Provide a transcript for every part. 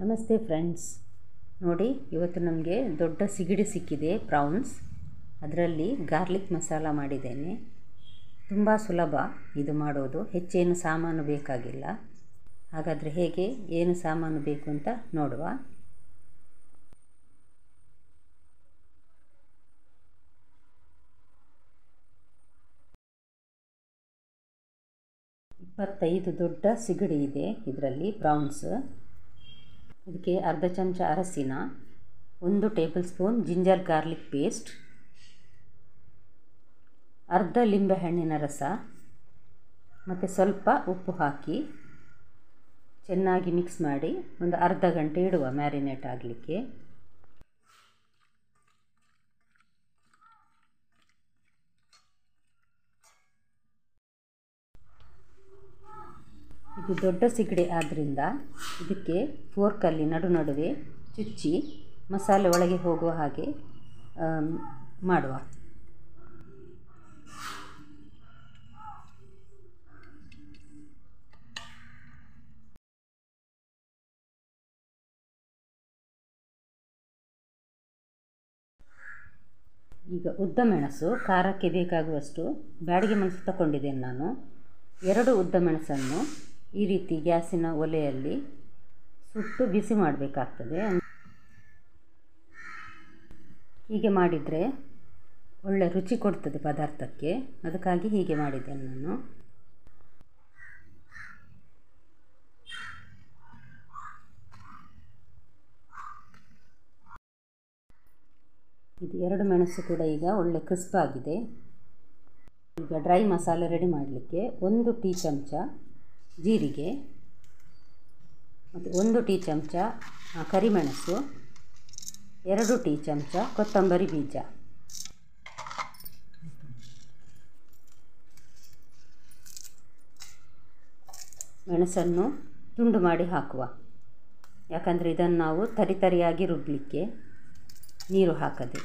ನಮಸ್ತೆ ಫ್ರೆಂಡ್ಸ್, ನೋಡಿ ಇವತ್ತು ನಮಗೆ ದೊಡ್ಡ ಸಿಗಡಿ ಸಿಕ್ಕಿದೆ ಪ್ರಾನ್ಸ್. ಅದರಲ್ಲಿ ಗಾರ್ಲಿಕ್ ಮಸಾಲ ಮಾಡಿದ್ದೇನೆ. ತುಂಬ ಸುಲಭ ಇದು ಮಾಡೋದು, ಹೆಚ್ಚೇನು ಸಾಮಾನು ಬೇಕಾಗಿಲ್ಲ. ಹಾಗಾದರೆ ಹೇಗೆ ಏನು ಸಾಮಾನು ಬೇಕು ಅಂತ ನೋಡುವ. ಇಪ್ಪತ್ತೈದು ದೊಡ್ಡ ಸಿಗಡಿ ಇದೆ ಇದರಲ್ಲಿ ಪ್ರಾನ್ಸ್. ಅದಕ್ಕೆ ಅರ್ಧ ಚಮಚ ಅರಸಿನ, 1 table spoon ginger garlic paste, ಅರ್ಧ ಲಿಂಬೆಹಣ್ಣಿನ ರಸ ಮತ್ತು ಸ್ವಲ್ಪ ಉಪ್ಪು ಹಾಕಿ ಚೆನ್ನಾಗಿ ಮಿಕ್ಸ್ ಮಾಡಿ ಒಂದು ಅರ್ಧ ಗಂಟೆ ಇಡುವ ಮ್ಯಾರಿನೇಟ್ ಆಗಲಿಕ್ಕೆ. ಇದು ದೊಡ್ಡ ಸಿಗಡಿ ಆದ್ದರಿಂದ ಇದಕ್ಕೆ ಫೋರ್ಕಲ್ಲಿ ನಡುವೆ ಚುಚ್ಚಿ ಮಸಾಲೆ ಒಳಗೆ ಹೋಗುವ ಹಾಗೆ ಮಾಡುವ. ಈಗ ಉದ್ದ ಮೆಣಸು, ಖಾರಕ್ಕೆ ಬೇಕಾಗುವಷ್ಟು ಬ್ಯಾಡಗಿ ಮೆಣಸು ತಗೊಂಡಿದ್ದೇನೆ ನಾನು. 2 ಉದ್ದ ಮೆಣಸನ್ನು ಈ ರೀತಿ ಗ್ಯಾಸಿನ ಒಲೆಯಲ್ಲಿ ಸುಟ್ಟು ಬಿಸಿ ಮಾಡಬೇಕಾಗ್ತದೆ. ಹೀಗೆ ಮಾಡಿದರೆ ಒಳ್ಳೆ ರುಚಿ ಕೊಡ್ತದೆ ಪದಾರ್ಥಕ್ಕೆ, ಅದಕ್ಕಾಗಿ ಹೀಗೆ ಮಾಡಿದ್ದೇನೆ ನಾನು. ಇದು 2 ಮೆಣಸು ಕೂಡ ಈಗ ಒಳ್ಳೆ ಕ್ರಿಸ್ಪ್ ಆಗಿದೆ. ಈಗ ಡ್ರೈ ಮಸಾಲೆ ರೆಡಿ ಮಾಡಲಿಕ್ಕೆ 1 ಟೀ ಚಮಚ ಜೀರಿಗೆ ಮತ್ತು 1 ಟೀ ಚಮಚ ಕರಿಮೆಣಸು, 2 ಟೀ ಚಮಚ ಕೊತ್ತಂಬರಿ ಬೀಜ, ಮೆಣಸನ್ನು ತುಂಡು ಮಾಡಿ ಹಾಕುವ. ಯಾಕಂದರೆ ಇದನ್ನು ನಾವು ತರಿಯಾಗಿ ರುಬ್ಬಲಿಕ್ಕೆ, ನೀರು ಹಾಕದೆ.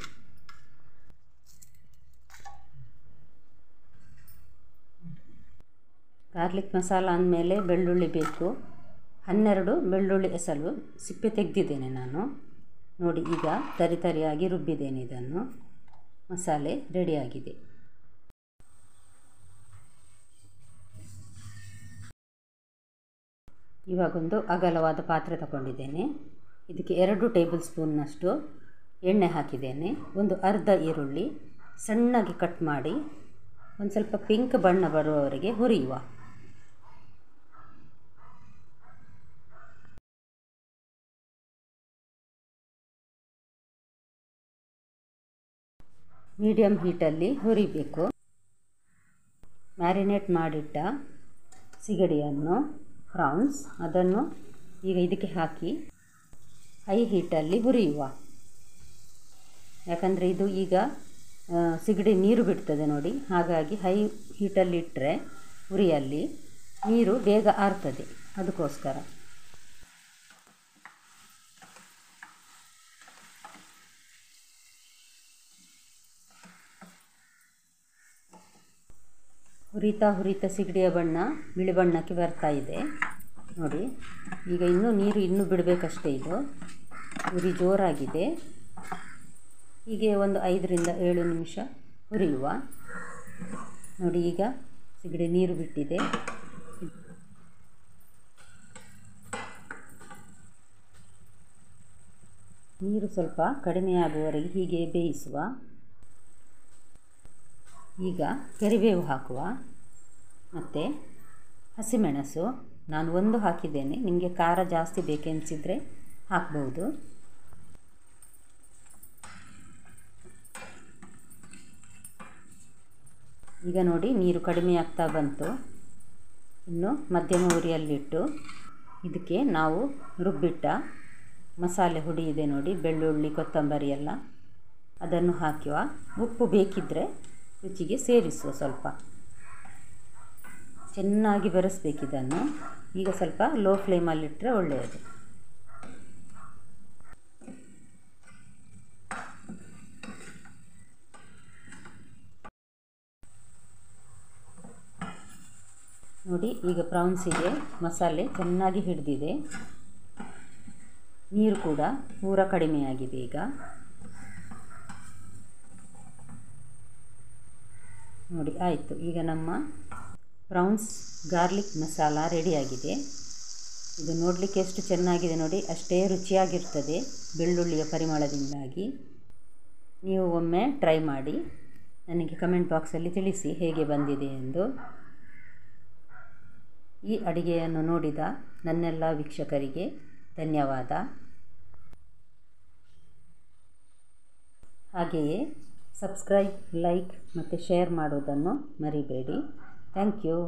ಗಾರ್ಲಿಕ್ ಮಸಾಲ ಅಂದಮೇಲೆ ಬೆಳ್ಳುಳ್ಳಿ ಬೇಕು. 12 ಬೆಳ್ಳುಳ್ಳಿ ಎಸಳು ಸಿಪ್ಪೆ ತೆಗೆದಿದ್ದೇನೆ ನಾನು. ನೋಡಿ, ಈಗ ತರಿಯಾಗಿ ರುಬ್ಬಿದ್ದೇನೆ ಇದನ್ನು. ಮಸಾಲೆ ರೆಡಿಯಾಗಿದೆ. ಇವಾಗೊಂದು ಅಗಲವಾದ ಪಾತ್ರೆ ತಗೊಂಡಿದ್ದೇನೆ. ಇದಕ್ಕೆ 2 ಟೇಬಲ್ ಸ್ಪೂನ್ನಷ್ಟು ಎಣ್ಣೆ ಹಾಕಿದ್ದೇನೆ. ಒಂದು ಅರ್ಧ ಈರುಳ್ಳಿ ಸಣ್ಣಗೆ ಕಟ್ ಮಾಡಿ ಒಂದು ಸ್ವಲ್ಪ ಪಿಂಕ್ ಬಣ್ಣ ಬರುವವರೆಗೆ ಹುರಿಯುವ. ಮೀಡಿಯಮ್ ಹೀಟಲ್ಲಿ ಹುರಿಬೇಕು. ಮ್ಯಾರಿನೇಟ್ ಮಾಡಿಟ್ಟ ಸಿಗಡಿಯನ್ನು, ಪ್ರಾನ್ಸ್, ಅದನ್ನು ಈಗ ಇದಕ್ಕೆ ಹಾಕಿ ಹೈ ಹೀಟಲ್ಲಿ ಹುರಿಯುವ. ಯಾಕಂದರೆ ಇದು ಈಗ ಸಿಗಡಿ ನೀರು ಬಿಡ್ತದೆ ನೋಡಿ, ಹಾಗಾಗಿ ಹೈ ಹೀಟಲ್ಲಿ ಇಟ್ಟರೆ ಉರಿಯಲ್ಲಿ ನೀರು ಬೇಗ ಆರ್ತದೆ, ಅದಕ್ಕೋಸ್ಕರ. ಹುರಿತಾ ಸಿಗಡಿಯ ಬಣ್ಣ ಬಿಳಿ ಬಣ್ಣಕ್ಕೆ ಬರ್ತಾ ಇದೆ ನೋಡಿ. ಈಗ ನೀರು ಬಿಡಬೇಕಷ್ಟೇ. ಇದು ಉರಿ ಜೋರಾಗಿದೆ. ಹೀಗೆ ಒಂದು 5 ರಿಂದ 7 ನಿಮಿಷ ಹುರಿಯುವ. ನೋಡಿ, ಈಗ ಸಿಗಡಿ ನೀರು ಬಿಟ್ಟಿದೆ. ನೀರು ಸ್ವಲ್ಪ ಕಡಿಮೆಯಾಗುವವರೆಗೆ ಹೀಗೆ ಬೇಯಿಸುವ. ಈಗ ಕರಿಬೇವು ಹಾಕುವ ಮತ್ತು ಹಸಿಮೆಣಸು. ನಾನು 1 ಹಾಕಿದ್ದೇನೆ, ನಿಮಗೆ ಖಾರ ಜಾಸ್ತಿ ಬೇಕೆನಿಸಿದರೆ ಹಾಕ್ಬೋದು. ಈಗ ನೋಡಿ, ನೀರು ಕಡಿಮೆ ಆಗ್ತಾ ಬಂತು. ಇನ್ನು ಮಧ್ಯಮ ಉರಿಯಲ್ಲಿಟ್ಟು ಇದಕ್ಕೆ ನಾವು ರುಬ್ಬಿಟ್ಟ ಮಸಾಲೆ ಹುಡಿ ಇದೆ ನೋಡಿ, ಬೆಳ್ಳುಳ್ಳಿ, ಕೊತ್ತಂಬರಿ ಎಲ್ಲ, ಅದನ್ನು ಹಾಕುವ. ಉಪ್ಪು ಬೇಕಿದ್ದರೆ ರುಚಿಗೆ ಸೇರಿಸುವ. ಸ್ವಲ್ಪ ಚೆನ್ನಾಗಿ ಬೆರೆಸಬೇಕಿದನ್ನು. ಈಗ ಸ್ವಲ್ಪ ಲೋ ಫ್ಲೇಮಲ್ಲಿಟ್ಟರೆ ಒಳ್ಳೆಯದು. ನೋಡಿ, ಈಗ ಪ್ರಾನ್ಸಿಗೆ ಮಸಾಲೆ ಚೆನ್ನಾಗಿ ಹಿಡಿದಿದೆ. ನೀರು ಕೂಡ ಪೂರ ಕಡಿಮೆಯಾಗಿದೆ. ಈಗ ನೋಡಿ ಆಯಿತು. ಈಗ ನಮ್ಮ ಪ್ರೌನ್ಸ್ ಗಾರ್ಲಿಕ್ ಮಸಾಲ ರೆಡಿಯಾಗಿದೆ. ಇದು ನೋಡಲಿಕ್ಕೆ ಎಷ್ಟು ಚೆನ್ನಾಗಿದೆ ನೋಡಿ, ಅಷ್ಟೇ ರುಚಿಯಾಗಿರ್ತದೆ ಬೆಳ್ಳುಳ್ಳಿಯ ಪರಿಮಳದಿಂದಾಗಿ. ನೀವು ಒಮ್ಮೆ ಟ್ರೈ ಮಾಡಿ ನನಗೆ ಕಮೆಂಟ್ ಬಾಕ್ಸಲ್ಲಿ ತಿಳಿಸಿ ಹೇಗೆ ಬಂದಿದೆ ಎಂದು. ಈ ಅಡಿಗೆಯನ್ನು ನೋಡಿದ ನನ್ನೆಲ್ಲ ವೀಕ್ಷಕರಿಗೆ ಧನ್ಯವಾದ. ಹಾಗೆಯೇ ಸಬ್ಸ್ಕ್ರೈಬ್, ಲೈಕ್ ಮತ್ತು ಶೇರ್ ಮಾಡೋದನ್ನು ಮರಿಬೇಡಿ. Thank you.